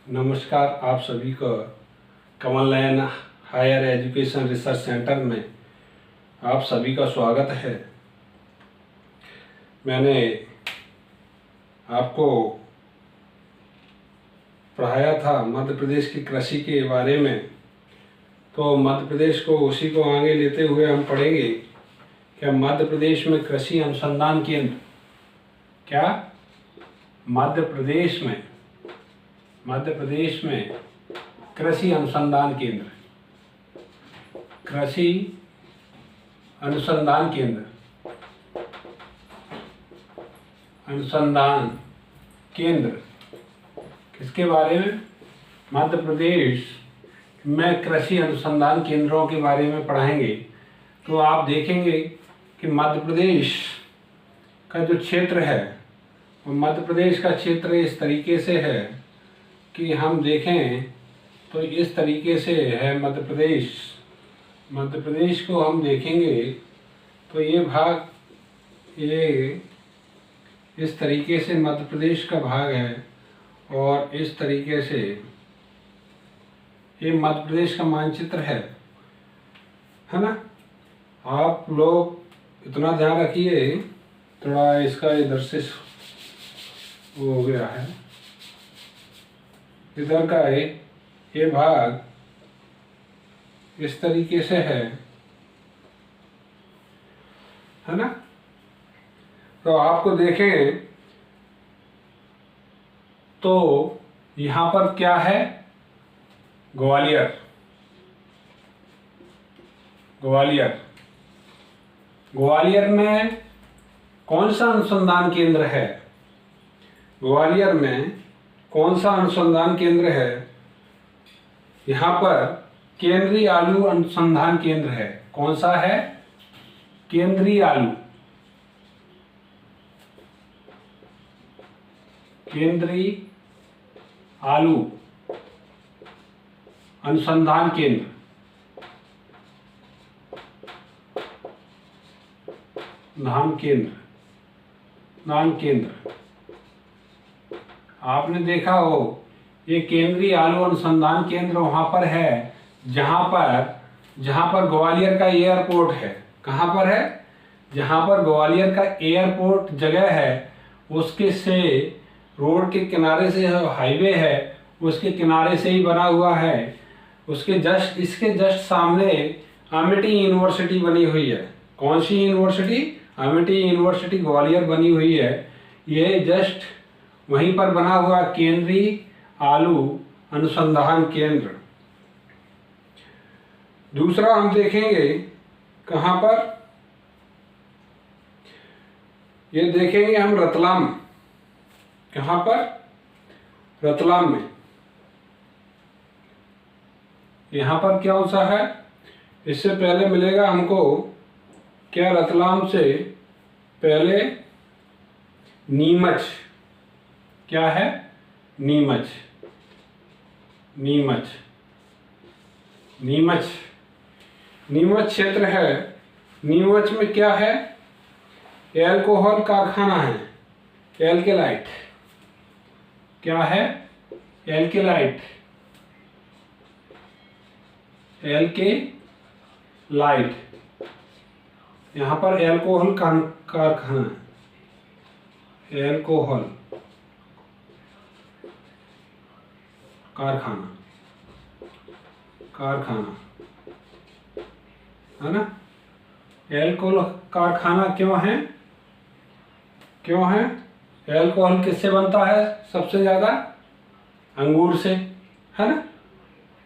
नमस्कार। आप सभी को Kamal Nayan higher education research centre में आप सभी का स्वागत है। मैंने आपको पढ़ाया था मध्य प्रदेश की कृषि के बारे में, तो मध्य प्रदेश को उसी को आगे लेते हुए हम पढ़ेंगे कि मध्य प्रदेश में कृषि अनुसंधान केंद्र मध्य प्रदेश में कृषि अनुसंधान केंद्र किसके बारे में? मध्य प्रदेश में कृषि अनुसंधान केंद्रों के बारे में पढ़ाएंगे। तो आप देखेंगे कि मध्य प्रदेश का जो क्षेत्र है, मध्य प्रदेश का क्षेत्र इस तरीके से है कि हम देखें तो इस तरीके से है मध्य प्रदेश को हम देखेंगे तो ये भाग, ये इस तरीके से मध्य प्रदेश का भाग है और इस तरीके से ये मध्य प्रदेश का मानचित्र है ना। आप लोग इतना ध्यान रखिए, थोड़ा इसका इधर से वो हो गया है, इधर का ये भाग इस तरीके से है ना। तो आपको देखें तो यहाँ पर क्या है? ग्वालियर में कौन सा अनुसंधान केंद्र है? ग्वालियर में कौन सा अनुसंधान केंद्र है? यहाँ पर केंद्रीय आलू अनुसंधान केंद्र है। कौन सा है? केंद्रीय आलू अनुसंधान केंद्र। नाम केंद्र आपने देखा हो, ये केंद्रीय आलू अनुसंधान केंद्र वहाँ पर है जहाँ पर ग्वालियर का एयरपोर्ट है। कहाँ पर है? जहाँ पर ग्वालियर का एयरपोर्ट जगह है, उसके से रोड के किनारे से हाईवे है, उसके किनारे से ही बना हुआ है। इसके जस्ट सामने अमिटी यूनिवर्सिटी बनी हुई है। कौन सी यूनिवर्सिटी? अमिटी यूनिवर्सिटी ग्वालियर बनी हुई है। ये जस्ट वहीं पर बना हुआ केंद्रीय आलू अनुसंधान केंद्र। दूसरा हम देखेंगे कहाँ पर? ये देखेंगे हम रतलाम। कहाँ पर? रतलाम में। यहाँ पर क्या सा है? इससे पहले मिलेगा हमको क्या? रतलाम से पहले नीमच। क्या है? नीमच क्षेत्र है। नीमच में क्या है? एल्कोहल कारखाना है। एल्केलाइट। क्या है? एल्केलाइट। यहाँ पर एल्कोहल कारखाना है। एल्कोहल कारखाना है ना। एल्कोहल कारखाना क्यों है? एल्कोहल किससे बनता है? सबसे ज्यादा अंगूर से, है ना।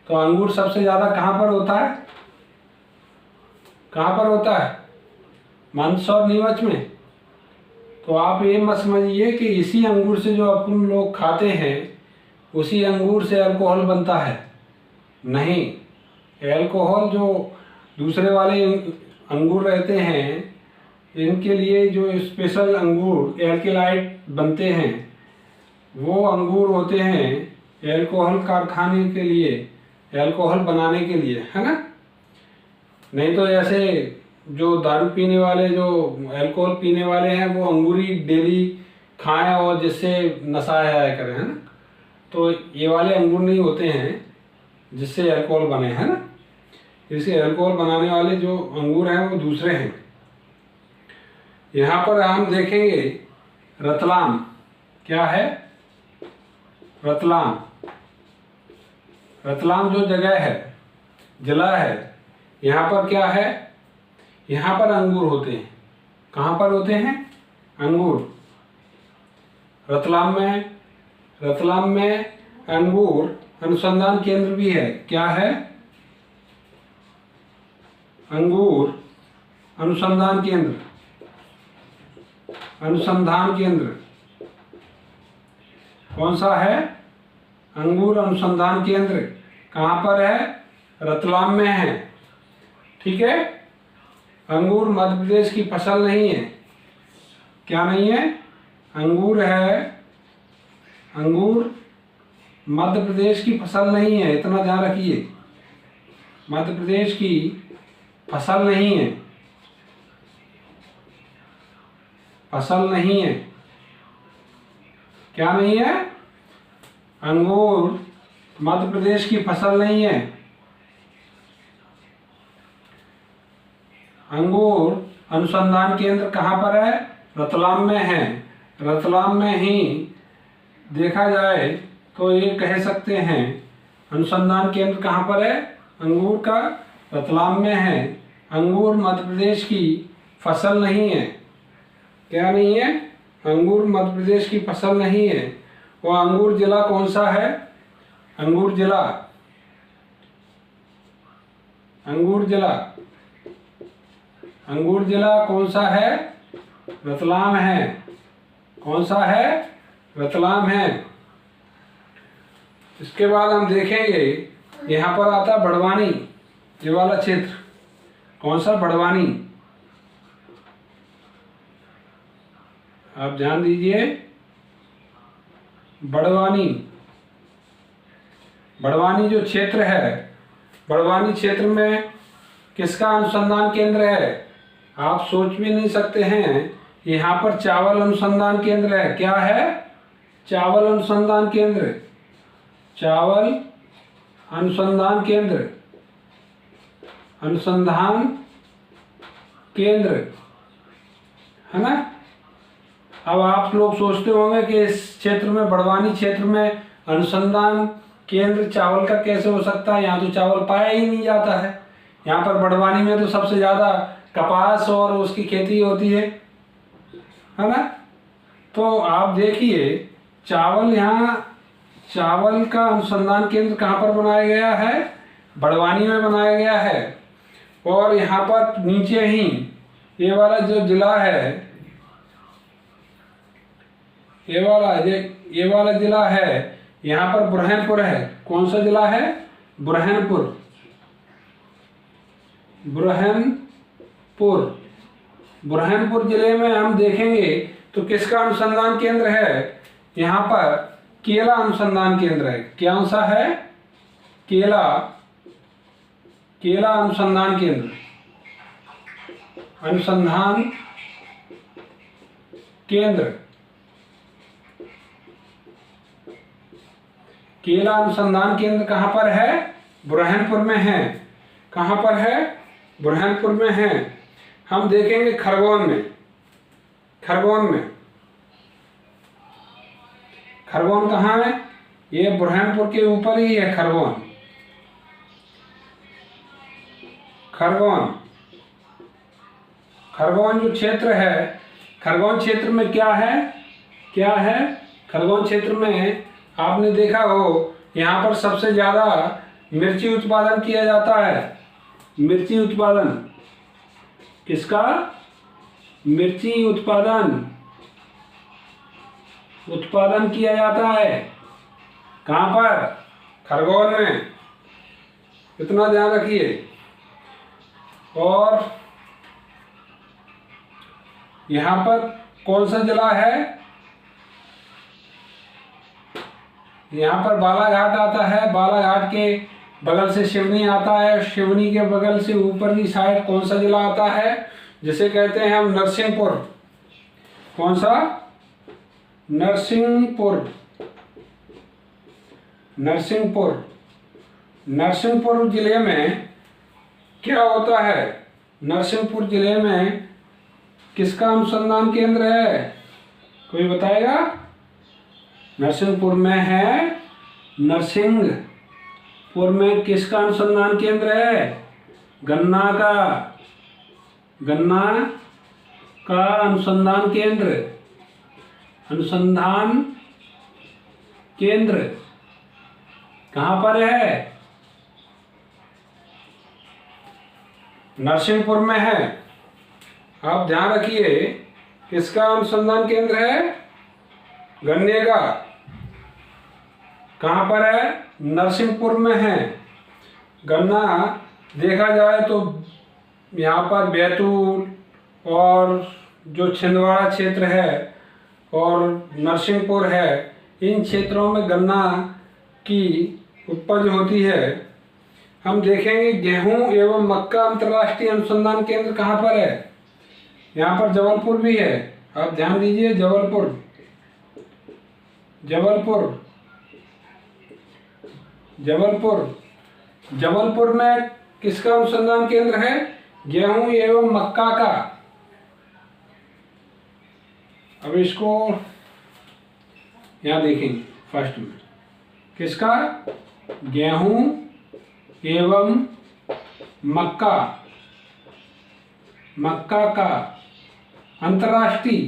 तो अंगूर सबसे ज्यादा कहाँ पर होता है? मंदसौर नीमच में। तो आप ये मत समझिए कि इसी अंगूर से जो अपन लोग खाते हैं उसी अंगूर से अल्कोहल बनता है। नहीं, अल्कोहल जो दूसरे वाले अंगूर रहते हैं, इनके लिए जो स्पेशल अंगूर एल्केलाइट बनते हैं, वो अंगूर होते हैं अल्कोहल कारखाने के लिए, अल्कोहल बनाने के लिए, है ना। नहीं तो ऐसे जो दारू पीने वाले, जो अल्कोहल पीने वाले हैं, वो अंगूरी डेली खाएं और जिससे नशा आया करें, है ना। तो ये वाले अंगूर नहीं होते हैं जिससे अल्कोहल बने, है ना। इसे अल्कोहल बनाने वाले जो अंगूर हैं वो दूसरे हैं। यहाँ पर हम देखेंगे रतलाम, क्या है, रतलाम। रतलाम जो जगह है, जिला है, यहाँ पर क्या है, यहाँ पर अंगूर होते हैं। कहाँ पर होते हैं अंगूर? रतलाम में अंगूर अनुसंधान केंद्र भी है। क्या है? अंगूर अनुसंधान केंद्र। अनुसंधान केंद्र कौन सा है? अंगूर अनुसंधान केंद्र कहाँ पर है? रतलाम में है। ठीक है। अंगूर मध्य प्रदेश की फसल नहीं है। क्या नहीं है? अंगूर है, अंगूर मध्य प्रदेश की फसल नहीं है, इतना ध्यान रखिए। मध्य प्रदेश की फसल नहीं है, फसल नहीं है। क्या नहीं है? अंगूर मध्य प्रदेश की फसल नहीं है। अंगूर अनुसंधान केंद्र कहाँ पर है? रतलाम में है। रतलाम में ही देखा जाए तो ये कह सकते हैं अनुसंधान केंद्र कहाँ पर है? अंगूर का रतलाम में है। अंगूर मध्य प्रदेश की फसल नहीं है। क्या नहीं है? अंगूर मध्य प्रदेश की फसल नहीं है। वो अंगूर जिला कौन सा है? अंगूर जिला, अंगूर जिला, अंगूर जिला कौन सा है? रतलाम है। कौन सा है? रतलाम है। इसके बाद हम देखेंगे यहाँ पर आता है बड़वानी, ये वाला क्षेत्र। कौन सा? बड़वानी। आप ध्यान दीजिए, बड़वानी। बड़वानी जो क्षेत्र है, बड़वानी क्षेत्र में किसका अनुसंधान केंद्र है? आप सोच भी नहीं सकते हैं। यहाँ पर चावल अनुसंधान केंद्र है। क्या है? चावल अनुसंधान केंद्र। चावल अनुसंधान केंद्र, अनुसंधान केंद्र, है ना। अब आप लोग सोचते होंगे कि इस क्षेत्र में, बड़वानी क्षेत्र में अनुसंधान केंद्र चावल का कैसे हो सकता है? यहाँ तो चावल पाया ही नहीं जाता है। यहाँ पर बड़वानी में तो सबसे ज़्यादा कपास और उसकी खेती होती है ना। तो आप देखिए, चावल, यहाँ चावल का अनुसंधान केंद्र कहाँ पर बनाया गया है? बड़वानी में बनाया गया है। और यहाँ पर नीचे ही ये वाला जो जिला है, ये वाला जिला है, यहाँ पर बुरहानपुर है। कौन सा जिला है? बुरहानपुर। बुरहानपुर, बुरहानपुर जिले में हम देखेंगे तो किसका अनुसंधान केंद्र है? यहाँ पर केला अनुसंधान केंद्र है। क्या सा है? केला, केला अनुसंधान केंद्र, अनुसंधान केंद्र, केला अनुसंधान केंद्र कहाँ पर है? बुरहानपुर में है। कहाँ पर है? बुरहानपुर में है। हम देखेंगे खरगोन में, खरगोन में, खरगोन कहाँ है? ये बुरहानपुर के ऊपर ही है खरगोन। खरगोन, खरगोन जो क्षेत्र है, खरगोन क्षेत्र में क्या है? क्या है? खरगोन क्षेत्र में आपने देखा हो, यहाँ पर सबसे ज़्यादा मिर्ची उत्पादन किया जाता है। मिर्ची उत्पादन किसका? मिर्ची उत्पादन किया जाता है। कहाँ पर? खरगोन में। इतना ध्यान रखिए। और यहाँ पर कौन सा जिला है? यहाँ पर बालाघाट आता है। बालाघाट के बगल से सिवनी आता है। सिवनी के बगल से ऊपर की साइड कौन सा जिला आता है? जिसे कहते हैं हम नरसिंहपुर। कौन सा? नरसिंहपुर। नरसिंहपुर। नरसिंहपुर जिले में क्या होता है? नरसिंहपुर जिले में किसका अनुसंधान केंद्र है? कोई बताएगा? नरसिंहपुर में है, नरसिंहपुर में किसका अनुसंधान केंद्र है? गन्ना का अनुसंधान केंद्र कहाँ पर है? नरसिंहपुर में है। आप ध्यान रखिए, किसका अनुसंधान केंद्र है? गन्ने का। कहाँ पर है? नरसिंहपुर में है। गन्ना देखा जाए तो यहाँ पर बैतूल और जो छिंदवाड़ा क्षेत्र है और नरसिंहपुर है, इन क्षेत्रों में गन्ना की उपज होती है। हम देखेंगे गेहूं एवं मक्का अंतर्राष्ट्रीय अनुसंधान केंद्र कहाँ पर है? यहाँ पर जबलपुर भी है। आप ध्यान दीजिए, जबलपुर में किसका अनुसंधान केंद्र है? गेहूं एवं मक्का का। अब इसको यहाँ देखेंगे, फर्स्ट में किसका? गेहूं एवं मक्का का अंतर्राष्ट्रीय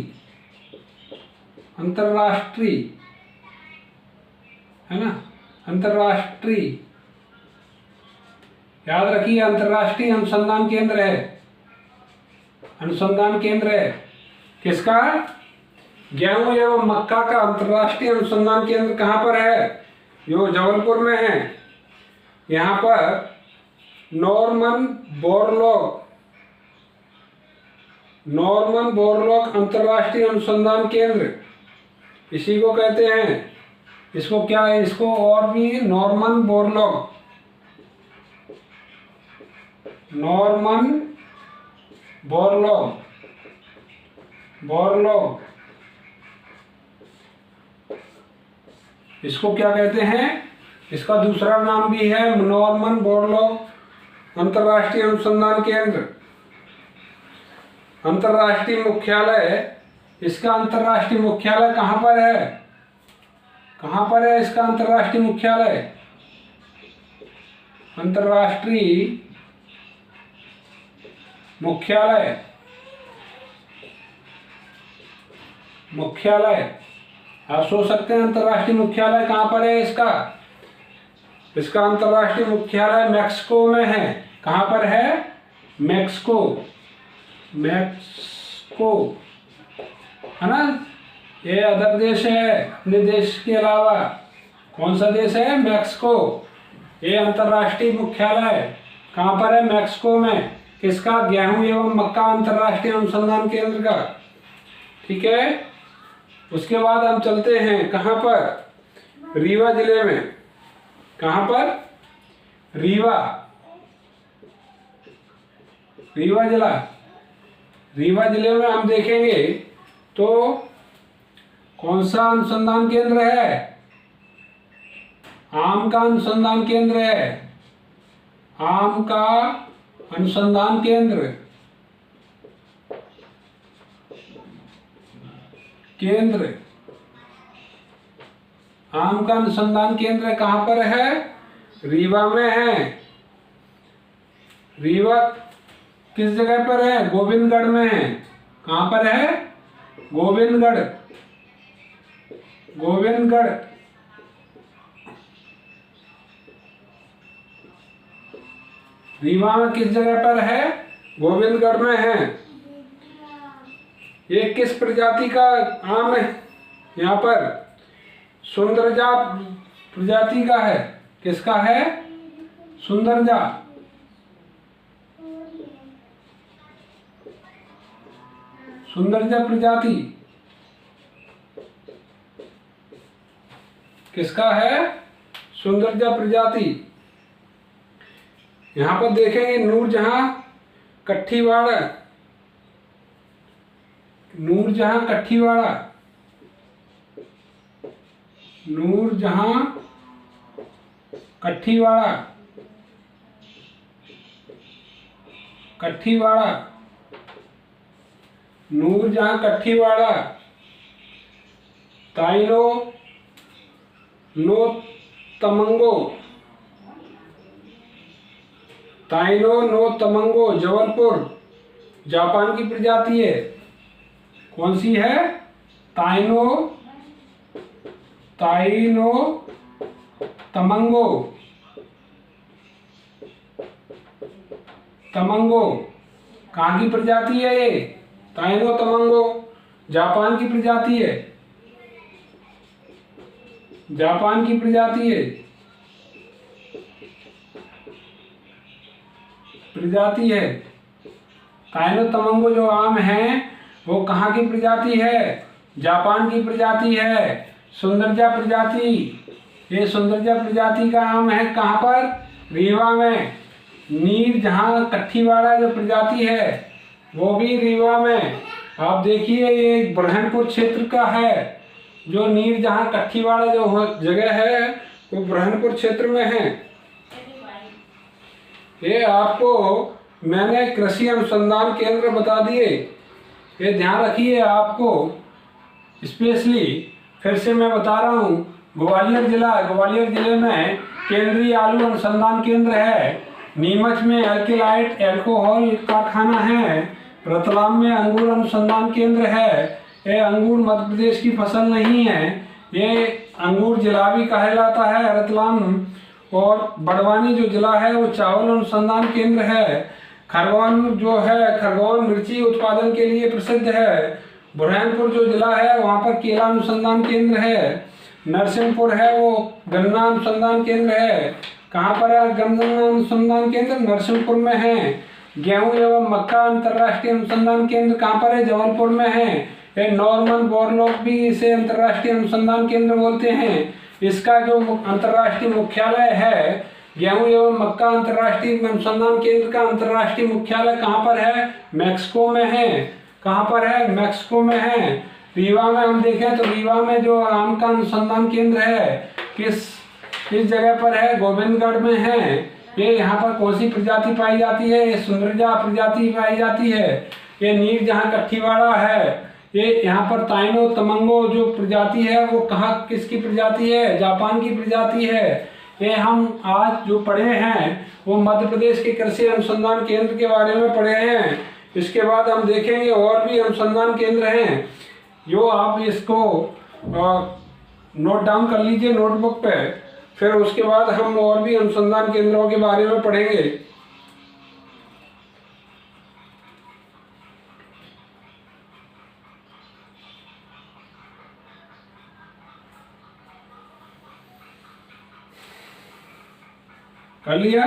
है ना, अंतर्राष्ट्रीय, याद रखिए, अंतर्राष्ट्रीय अनुसंधान केंद्र है। किसका? गेहूं एवं मक्का का अंतर्राष्ट्रीय अनुसंधान केंद्र कहाँ पर है? जो जबलपुर में है। यहाँ पर नॉर्मन बोरलॉग अंतर्राष्ट्रीय अनुसंधान केंद्र, इसी को कहते हैं। इसको क्या है? इसको और भी नॉर्मन बोरलॉग इसको क्या कहते हैं? इसका दूसरा नाम भी है नॉर्मन बोरलॉग अंतर्राष्ट्रीय अनुसंधान केंद्र। अंतर्राष्ट्रीय मुख्यालय, इसका अंतर्राष्ट्रीय मुख्यालय कहाँ पर है? कहाँ पर है इसका अंतर्राष्ट्रीय मुख्यालय? अंतर्राष्ट्रीय मुख्यालय आप सोच सकते हैं अंतर्राष्ट्रीय मुख्यालय कहाँ पर है इसका? इसका अंतर्राष्ट्रीय मुख्यालय मैक्सिको में है। कहाँ पर है? मैक्सिको है ना। ये अदर देश है अपने देश के अलावा। कौन सा देश है? मैक्सिको। ये अंतर्राष्ट्रीय मुख्यालय कहाँ पर है? मैक्सिको में। किसका? गेहूं एवं मक्का अंतर्राष्ट्रीय अनुसंधान केंद्र का। ठीक है। उसके बाद हम चलते हैं कहाँ पर? रीवा जिले में। कहाँ पर? रीवा जिला। रीवा जिले में हम देखेंगे तो कौन सा अनुसंधान केंद्र है? आम का अनुसंधान केंद्र है। आम का अनुसंधान केंद्र आम का अनुसंधान केंद्र कहाँ पर है? रीवा में है। रीवा किस जगह पर है? गोविंदगढ़ में है। कहाँ पर है? गोविंदगढ़। रीवा में किस जगह पर है? गोविंदगढ़ में है। ये किस प्रजाति का आम है? यहाँ पर सुंदरजा प्रजाति का है। किसका है? सुंदरजा प्रजाति किसका है? सुंदरजा प्रजाति। यहाँ पर देखेंगे नूरजहां कठीवाड़ा। नूरजहां कठीवाड़ा, कठीवाड़ा, नूरजहां कठीवाड़ा, ताइनो नो तमंगो, ताइनो नो तमंगो जबलपुर, जापान की प्रजाति है। कौन सी है? ताइनो, ताइनो तमंगो, तमंगो कहाँ की प्रजाति है ये? ताइनो तमंगो जापान की प्रजाति है, जापान की प्रजाति है, प्रजाति है। ताइनो तमंगो जो आम है वो कहाँ की प्रजाति है? जापान की प्रजाति है। सुंदरजा प्रजाति, ये सुंदरजा प्रजाति का आम है कहाँ पर? रीवा में। नीर जहाँ कठीवाड़ा जो प्रजाति है वो भी रीवा में। आप देखिए ये बुरहानपुर क्षेत्र का है, जो नीर जहाँ कठीवाड़ा जो जगह है वो बुरहानपुर क्षेत्र में है। ये आपको मैंने कृषि अनुसंधान केंद्र बता दिए, ये ध्यान रखिए। आपको स्पेशली फिर से मैं बता रहा हूँ, ग्वालियर जिले में केंद्रीय आलू अनुसंधान केंद्र है। नीमच में एल्किलाइट एल्कोहल कारखाना है। रतलाम में अंगूर अनुसंधान केंद्र है। ये अंगूर मध्य प्रदेश की फसल नहीं है, ये अंगूर जिला भी कहलाता है रतलाम। और बड़वानी जो जिला है वो चावल अनुसंधान केंद्र है। खरगोन जो है, खरगोन मिर्ची उत्पादन के लिए प्रसिद्ध है। बुरहानपुर जो जिला है वहाँ पर केला अनुसंधान केंद्र है। नरसिंहपुर है वो गन्ना अनुसंधान केंद्र है। कहाँ पर है गन्ना अनुसंधान केंद्र? नरसिंहपुर में है। गेहूं एवं मक्का अंतर्राष्ट्रीय अनुसंधान केंद्र कहाँ पर है? जबलपुर में है। ये नॉर्मन बोरलॉग भी इसे अंतर्राष्ट्रीय अनुसंधान केंद्र बोलते हैं। इसका जो अंतर्राष्ट्रीय मुख्यालय है, गेहूं एवं मक्का अंतर्राष्ट्रीय अनुसंधान केंद्र का अंतर्राष्ट्रीय मुख्यालय कहाँ पर है? मैक्सिको में है। कहाँ पर है? मैक्सिको में है। रीवा में हम देखें तो रीवा में जो आम का अनुसंधान केंद्र है किस जगह पर है? गोविंदगढ़ में है। ये यहाँ पर कौन सी प्रजाति पाई जाती है? ये सुंदरजा प्रजाति पाई जाती है। ये नीर जहाँ कठीवाड़ा है, ये यहाँ पर ताइनो तमंगो जो प्रजाति है वो कहाँ किसकी प्रजाति है? जापान की प्रजाति है। ये हम आज जो पढ़े हैं वो मध्य प्रदेश के कृषि अनुसंधान केंद्र के बारे में पढ़े हैं। इसके बाद हम देखेंगे और भी अनुसंधान केंद्र हैं, जो आप इसको नोट डाउन कर लीजिए नोटबुक पे। फिर उसके बाद हम और भी अनुसंधान केंद्रों के बारे में पढ़ेंगे। कर लिया?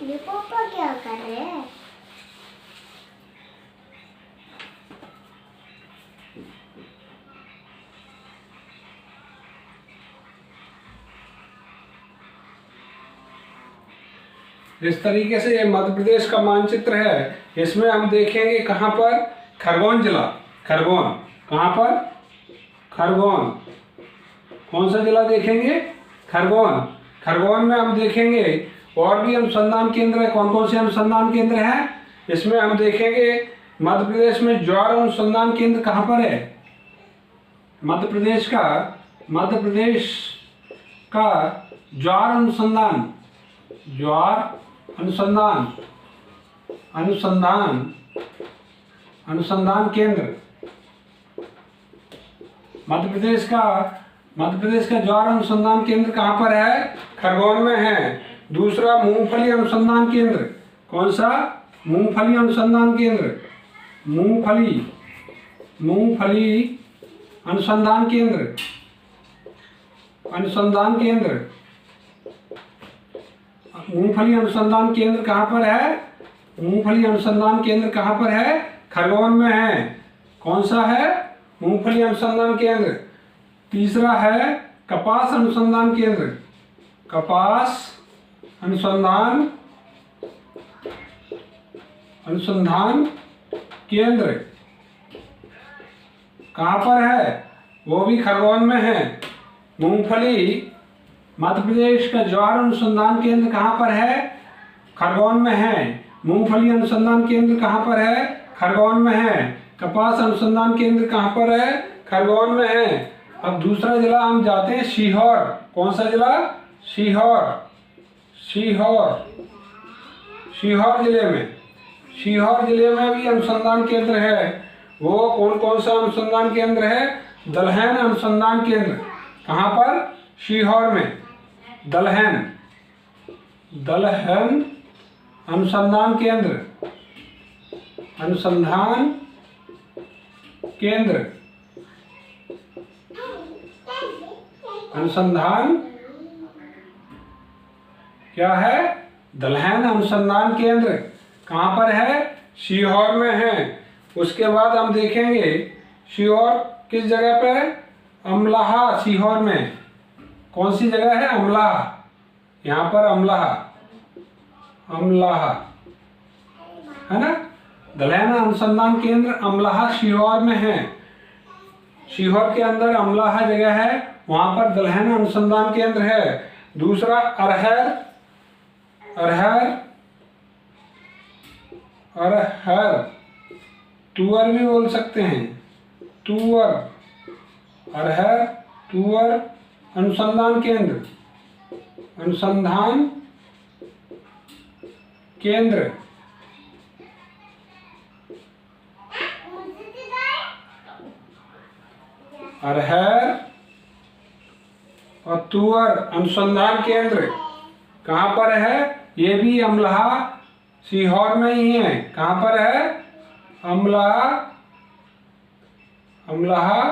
ये पापा क्या कर रहे हैं? इस तरीके से ये मध्य प्रदेश का मानचित्र है। इसमें हम देखेंगे कहाँ पर? खरगोन जिला। खरगोन कहाँ पर? खरगोन। कौन सा जिला देखेंगे? खरगोन। खरगोन में हम देखेंगे और भी अनुसंधान केंद्र है। कौन कौन से अनुसंधान केंद्र हैं? इसमें हम देखेंगे मध्य प्रदेश में ज्वार अनुसंधान केंद्र कहाँ पर है? मध्य प्रदेश का ज्वार अनुसंधान, ज्वार अनुसंधान केंद्र मध्य प्रदेश का ज्वार अनुसंधान केंद्र कहाँ पर है? खरगोन में है। दूसरा मूंगफली अनुसंधान केंद्र। कौन सा? मूंगफली अनुसंधान केंद्र। मूंगफली अनुसंधान केंद्र मूंगफली अनुसंधान केंद्र कहाँ पर है? मूंगफली अनुसंधान केंद्र कहाँ पर है? खरगोन में है। कौन सा है? मूंगफली अनुसंधान केंद्र। तीसरा है कपास अनुसंधान केंद्र। कपास अनुसंधान केंद्र कहाँ पर है? वो भी खरगोन में है। मूंगफली मध्य प्रदेश का ज्वार अनुसंधान केंद्र कहाँ पर है? खरगोन में है। मूंगफली अनुसंधान केंद्र कहाँ पर है? खरगोन में है। कपास अनुसंधान केंद्र कहाँ पर है? खरगोन में है। अब दूसरा जिला हम जाते हैं सीहोर। कौन सा जिला? सीहोर। सीहोर जिले में भी अनुसंधान केंद्र है। वो कौन सा अनुसंधान केंद्र है? दलहन अनुसंधान केंद्र। कहाँ पर? सीहोर में। दलहन अनुसंधान केंद्र। अनुसंधान क्या है? दलहन अनुसंधान केंद्र कहाँ पर है? सीहोर में है। उसके बाद हम देखेंगे सीहोर किस जगह पे है? अमलाहा। सीहोर में कौन सी जगह है? अमलाहा। यहाँ पर अमलाहा है ना। दलहन अनुसंधान केंद्र अमलाहा सीहोर में है। सीहोर के अंदर अमलाहा जगह है, वहां पर दलहन अनुसंधान केंद्र है। दूसरा अरहर तुअर भी बोल सकते हैं। अरहर तुअर अनुसंधान केंद्र अरहर और तुअर अनुसंधान केंद्र कहाँ पर है? ये भी अमलाहा सीहोर में ही है। कहाँ पर है? अमलाहा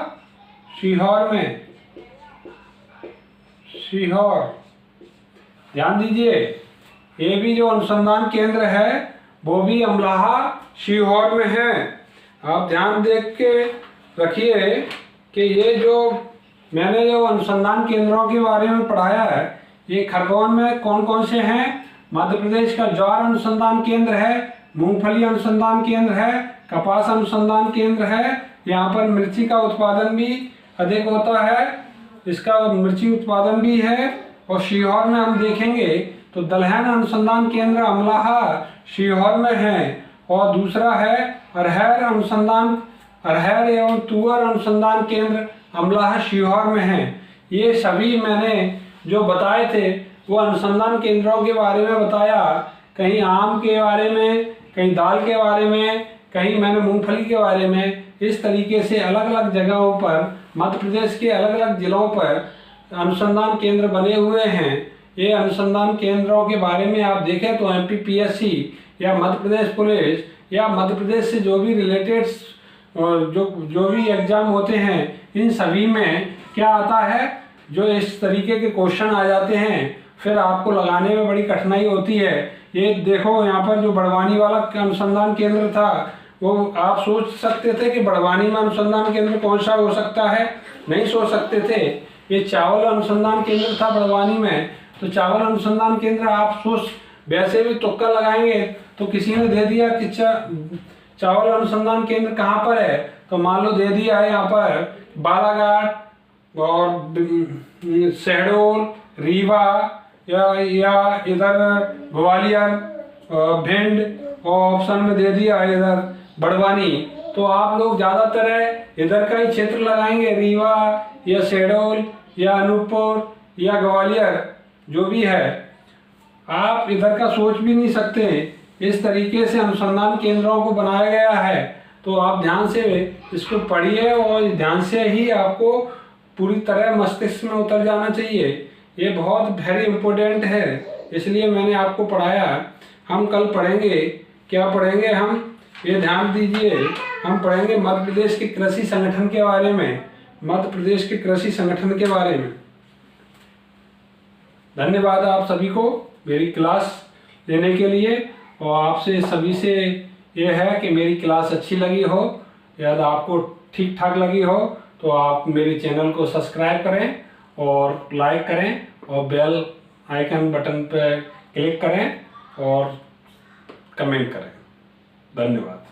सीहोर में। ध्यान दीजिए, ये भी जो अनुसंधान केंद्र है वो भी अमलाहा सीहोर में है। आप ध्यान देख के रखिए कि ये जो मैंने जो अनुसंधान केंद्रों के बारे में पढ़ाया है, ये खरगोन में कौन कौन से हैं? मध्य प्रदेश का ज्वार अनुसंधान केंद्र है, मूंगफली अनुसंधान केंद्र है, कपास अनुसंधान केंद्र है। यहाँ पर मिर्ची का उत्पादन भी अधिक होता है, इसका मिर्ची उत्पादन भी है। और सीहोर में हम देखेंगे तो दलहन अनुसंधान केंद्र अमलाहा सीहोर में है। और दूसरा है अरहर एवं तुअर अनुसंधान केंद्र अमलाहा सीहोर में है। ये सभी मैंने जो बताए थे वो अनुसंधान केंद्रों के बारे में बताया। कहीं आम के बारे में, कहीं दाल के बारे में, कहीं मैंने मूंगफली के बारे में। इस तरीके से अलग अलग जगहों पर मध्य प्रदेश के अलग अलग जिलों पर अनुसंधान केंद्र बने हुए हैं। ये अनुसंधान केंद्रों के बारे में आप देखें तो MPPSC या मध्य प्रदेश पुलिस या मध्य प्रदेश से जो भी रिलेटेड जो भी एग्जाम होते हैं, इन सभी में क्या आता है, जो इस तरीके के क्वेश्चन आ जाते हैं, फिर आपको लगाने में बड़ी कठिनाई होती है। ये देखो, यहाँ पर जो बड़वानी वाला अनुसंधान केंद्र था, वो आप सोच सकते थे कि बड़वानी में अनुसंधान केंद्र कौन सा हो सकता है? नहीं सोच सकते थे। ये चावल अनुसंधान केंद्र था बड़वानी में, तो चावल अनुसंधान केंद्र आप वैसे भी तुक्का लगाएंगे तो किसी ने दे दिया कि चावल अनुसंधान केंद्र कहाँ पर है, तो मान लो दे दिया है यहाँ पर बालाघाट और शहडोल, रीवा या इधर ग्वालियर, भिंड, और ऑप्शन में दे दिया है इधर बड़वानी। तो आप लोग ज़्यादातर इधर का ही क्षेत्र लगाएंगे, रीवा या शहडोल या अनूपपुर या ग्वालियर, जो भी है। आप इधर का सोच भी नहीं सकते। इस तरीके से अनुसंधान केंद्रों को बनाया गया है। तो आप ध्यान से इसको पढ़िए और ध्यान से ही आपको पूरी तरह मस्तिष्क में उतर जाना चाहिए। ये बहुत वेरी इम्पोर्टेंट है, इसलिए मैंने आपको पढ़ाया। हम कल पढ़ेंगे, क्या पढ़ेंगे हम, ये ध्यान दीजिए। हम पढ़ेंगे मध्य प्रदेश के कृषि संगठन के बारे में, मध्य प्रदेश के कृषि संगठन के बारे में। धन्यवाद आप सभी को मेरी क्लास लेने के लिए, और आपसे सभी से ये है कि मेरी क्लास अच्छी लगी हो या आपको ठीक ठाक लगी हो तो आप मेरे चैनल को सब्सक्राइब करें और लाइक करें और बेल आइकन बटन पर क्लिक करें और कमेंट करें। धन्यवाद।